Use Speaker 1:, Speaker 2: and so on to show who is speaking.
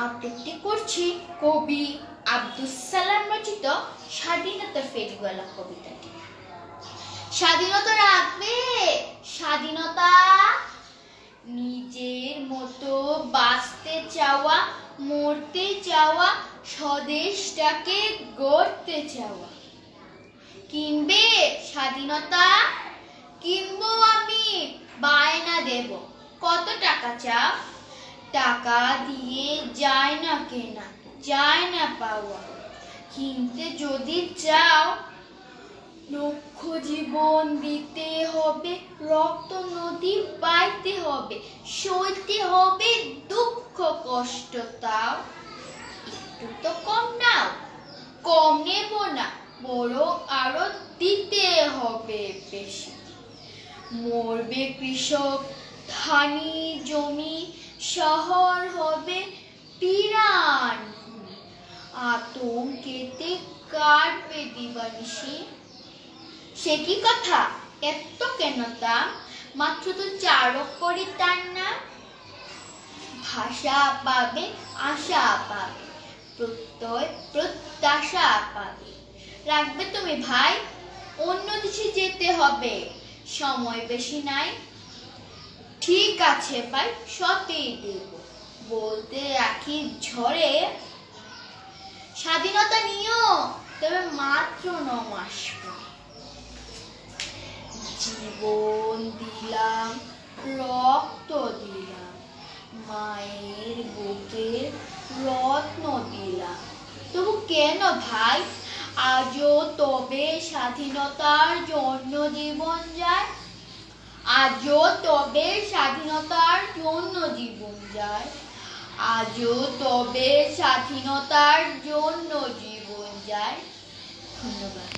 Speaker 1: আবৃত্তি করছি কবি আব্দুস সালাম রচিত স্বাধীনতা ফেরিওয়ালা কবিতাটি। স্বাধীনতা রাখবে, স্বাধীনতা নিজের মতো বাঁচতে চাওয়া, মরতে চাওয়া, স্বদেশটাকে গড়তে চাওয়া। কিনবে স্বাধীনতা, কিনবো আমি, বায়না দেব, কত টাকা চাও? টাকা দিয়ে যায় না কেনা, যায় না পাওয়া। কিনতে যদি চাও, লক্ষ জীবন দিতে হবে, রক্ত নদী বাইতে হবে, সইতে হবে দুঃখ কষ্ট। তাও একটু তো কম নাও, কম নেব না, বড় আরো দিতে হবে বেশি। মরবে কৃষক, ধানি জমি, শহর হবে পিরান, আতঙ্কেতে কাটবে দিবানিশি। সে কি কথা, এত কেন দাম? মাত্র তো 4 অক্ষরই তার না। ভাষা পাবে, আশা পাবে, প্রত্যয় প্রত্যাশা পাবে। রাখবে তুমি ভাই, অন্য দেশে যেতে হবে, সময় বেশি নাই। ঠিক আছে ভাই, সতেই দেব, বলতে রাখি ঝরে। স্বাধীনতা নিও, তবে মাত্র 9 মাস পরে। জীবন দিলাম, রক্ত দিলাম, মায়ের বুকের রত্ন দিলাম, তবু কেন ভাই আজও তবে স্বাধীনতার জন্য জীবন যায়? আজও তবে স্বাধীনতার জন্য জীবন যায়, আজও তবে স্বাধীনতার জন্য জীবন যায়। ধন্যবাদ।